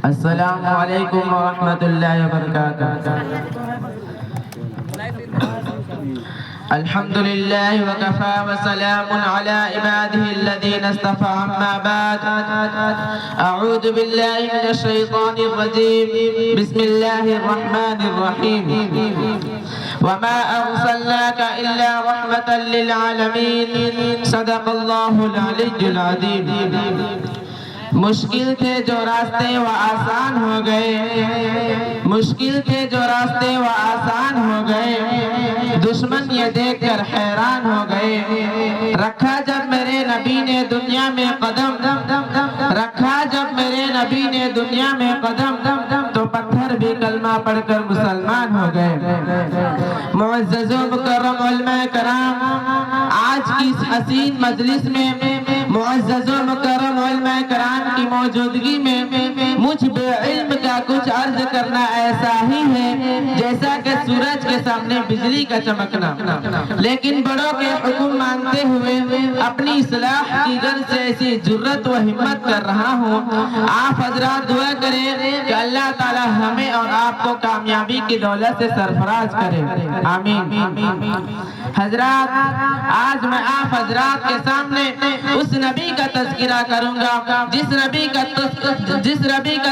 السلام علیکم ورحمۃ اللہ وبرکاتہ۔ الحمد للہ وکفى وسلام علی عباده الذین اصطفى، اما بعد اعوذ باللہ من الشیطان الرجیم، بسم اللہ الرحمن الرحیم۔ وما ارسلناک الا رحمة للعالمین، صدق اللہ العلی العظیم۔ مشکل تھے جو راستے وہ آسان ہو گئے، مشکل تھے جو راستے وہ آسان ہو گئے، دشمن یہ دیکھ کر حیران ہو گئے۔ رکھا جب میرے نبی نے دنیا میں قدم، رکھا جب میرے نبی نے دنیا میں قدم، تو پتھر بھی کلمہ پڑھ کر مسلمان ہو گئے۔ معزز و مکرم علماء کرام، آج کی اس حسین مجلس میں معزز و مکرم علماء کرام کی موجودگی میں مجھ بے علم کا کچھ عرض کرنا ایسا ہی ہے جیسا کہ سورج کے سامنے بجلی کا چمکنا، لیکن بڑوں کے حکم مانتے ہوئے اپنی اصلاح کی غرض سے ایسی جرت و ہمت کر رہا ہوں۔ آپ حضرات دعا کریں کہ اللہ تعالی ہمیں اور آپ کو کامیابی کی دولت سے سرفراز کرے، آمین۔ حضرات، آج میں آپ حضرات کے سامنے اس نبی کا تذکرہ کروں گا جس نبی کا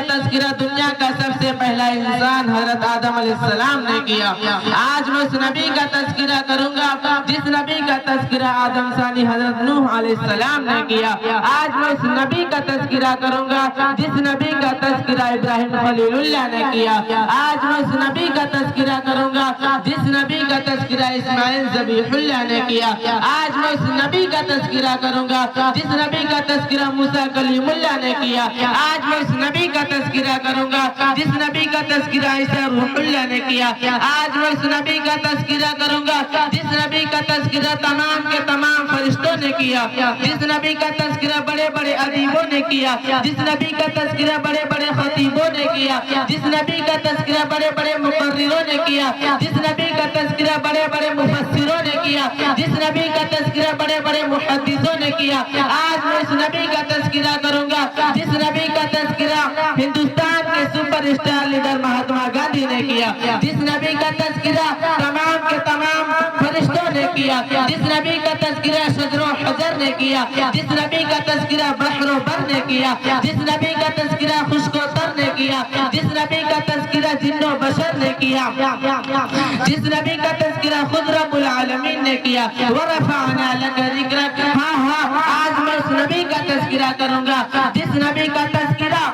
تذکرہ دنیا کا سب سے پہلا انسان حضرت آدم علیہ السلام نے کیا۔ آج میں اس نبی کا تذکرہ کروں گا جس نبی کا تذکرہ آدم ثانی حضرت نوح علیہ السلام نے کیا۔ آج میں اس نبی کا تذکرہ کروں گا جس نبی کا تذکرہ ابراہیم خلیل اللہ نے کیا۔ آج میں اس نبی کا تذکرہ کروں گا جس نبی کا تذکرہ اسماعیل ذبیح اللہ نے کیا۔ آج میں اس نبی کا تذکرہ کروں گا جس نبی کا تذکرہ موسیٰ کلیم اللہ نے کیا۔ آج میں اس نبی کا تذکرہ کروں گا جس نبی کا تذکرہ عیسیٰ روح اللہ نے کیا۔ آج میں اس نبی کا تذکرہ کروں گا جس نبی کا تذکرہ تمام کے تمام فرشتوں نے کیا، جس نبی کا تذکرہ بڑے بڑے ادیبوں نے کیا، جس نبی کا تذکرہ بڑے بڑے خطیبوں نے کیا، جس نبی کا تذکرہ بڑے بڑے مقرروں نے کیا، جس نبی کا تذکرہ بڑے بڑے مفسروں نے کیا، جس نبی کا تذکرہ بڑے بڑے محدثوں نے کیا۔ آج میں اس نبی کا تذکرہ کروں گا جس نبی کا تذکرہ ہندوستان کے super star leader Mahatma Gandhi نے کیا، جس نبی کا تذکرہ تمام کے تمام فرشتوں نے کیا، جس نبی کا تذکرہ شجر و حجر نے کیا، جس نبی کا تذکرہ بحر و بر نے کیا، جس نبی کا تذکرہ خشک و تر نے کیا، جس نبی کا تذکرہ جن و بشر نے کیا، جس نبی کا تذکرہ خود رب العالمین نے کیا۔ وَرَفَعْنَا لَكَ ذِكْرَكَ، ہاں آج میں اس نبی کا تذکرہ کروں گا جس نبی کا تذکرہ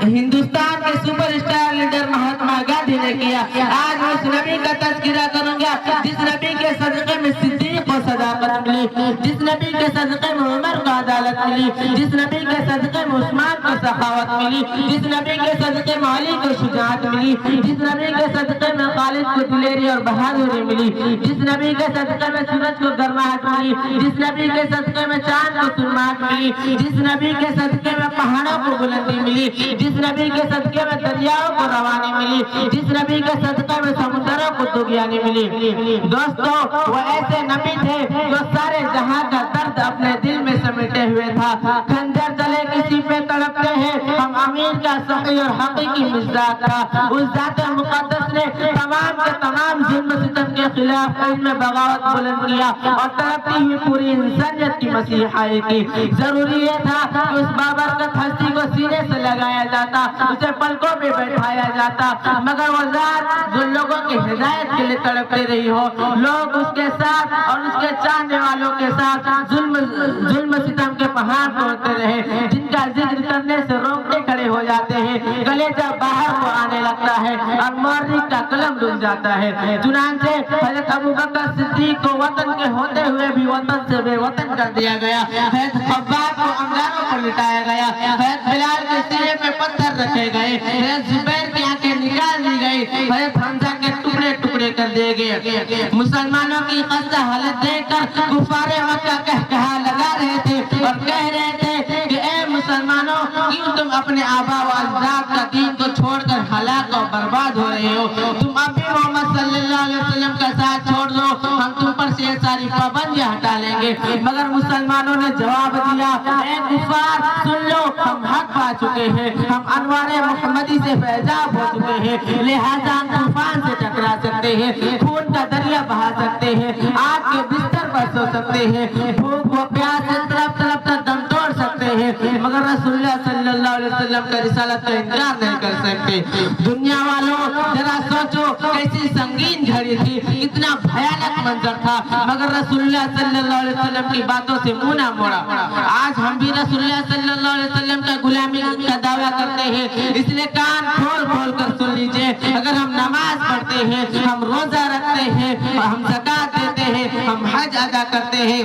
ہندوستان کے super star leader Mahatma Gandhi نے کیا۔ آج میں اس نبی کا تذکرہ کروں گا جس نبی کے صدقے میں صدیق کو صداقت ملی، جس نبی کے صدقے میں عمر کو عدالت ملی، جس نبی کے صدقے میں عثمان کو سخاوت ملی، جس نبی کے صدقے میں علی کو شجاعت ملی، جس نبی کے صدقے میں خالد کو دلیری اور بہادری ملی، جس نبی کے صدقے میں سورج کو گرماہٹ ملی، جس نبی کے صدقے میں چاند کو سرماہٹ ملی، جس نبی کے صدقے میں پہاڑوں کو بلندی ملی، جس نبی کے صدقے میں دریاؤں کو روانی ملی، جس نبی کے صدقے میں سمندروں کو طغیانی ملی۔ دوستو، وہ ایسے نبی تھے جو سارے جہاں کا درد اپنے دل میں سمیٹے ہوئے تھا۔ خنجر تلے کسی پہ تڑپتے ہیں، ہم امیر کا صحیح اور حقیقی مزاج تھا۔ اس ذات مقدس نے تمام کے تمام ظلم ستم کے خلاف علم بغاوت بلند کیا اور تڑپتی ہوئی پوری انسانیت کی مسیحائی کی۔ ضروری یہ تھا کہ اس بابرکت ہستی کو سینے سے لگایا جاتا، اسے پلکوں پہ بیٹھایا جاتا، مگر وہ ذات جو لوگوں کی ہدایت کے لیے تڑپتی رہی ہو، لوگ اس کے ساتھ اور اس کے چاہنے والوں کے ساتھ ظلم ستم کے پہاڑ توڑتے رہے، جن کا ذکر کرنے سے روکتے کھڑے ہو جاتے ہیں، گلے جب باہر کو آنے لگتا ہے اور مورخ کا قلم ڈوب جاتا ہے۔ چنانچہ حضرت ابوبکر صدیق کو وطن کے ہوتے ہوئے بھی وطن سے بے وطن کر دیا گیا، حضرت خباب کو انگاروں پر لٹایا گیا، حضرت بلال کے سینے پہ پتھر رکھے گئے، حضرت زبیر کی آنکھیں نکال دی گئی، حضرت حمزہ کے ٹکڑے ٹکڑے کر دیے گئے۔ مسلمانوں کی خستہ حالت دیکھ کر کفار مکہ کہا لگا رہے تھے اور کہہ رہے تھے کہ اے مسلمانوں، کیوں تم اپنے آبا و اجداد کا دین کو چھوڑ کر ہلاک اور برباد ہو رہے ہو؟ تم اب بھی محمد صلی اللہ علیہ وسلم کا ساتھ چھوڑ دو، ہم تم پر سے یہ ساری ساری پابندیاں ہٹا لیں گے. مگر مسلمانوں نے جواب دیا اے کفار سن لو ہم حق پا چکے ہیں, ہم انوار محمدی سے فیضاب ہو چکے ہیں, لہذا طوفان سے ٹکرا سکتے ہیں, خون کا دریا بہا سکتے ہیں, آگ کے بستر پر سو سکتے ہیں, بھوک و پیاس سے تڑپ تڑپ کر دم توڑ سکتے ہیں, مگر رسول اللہ صلی اللہ علیہ وسلم کا رسالت کا انکار نہیں کر سکتے. دنیا والوں ذرا سوچو کیسی سنگین گھڑی تھی, کتنا بھیانک منظر تھا, مگر رسول اللہ صلی اللہ علیہ وسلم کی باتوں سے منہ نہ موڑا. آج ہم بھی رسول اللہ صلی اللہ علیہ وسلم کا غلامی کا دعویٰ کرتے ہیں, اس لیے کان کھول کھول کر سن لیجئے. اگر ہم نماز پڑھتے ہیں, ہم روزہ رکھتے ہیں, ہم زکوٰۃ دیتے ہیں, ہم حج ادا کرتے ہیں,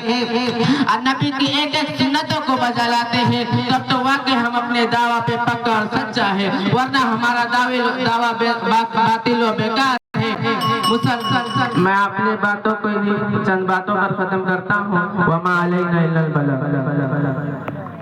اور نبی کی ایک ایک سنتوں کو بجا لاتے ہیں, تب تو واقعی ہم اپنے دعویٰ پہ پکا اور سچا ہے, ورنہ ہمارا دعویٰ باطل و بیکار ہے. میں اپنی باتوں کو چند باتوں پر ختم کرتا ہوں. وما علینا الا البلاغ.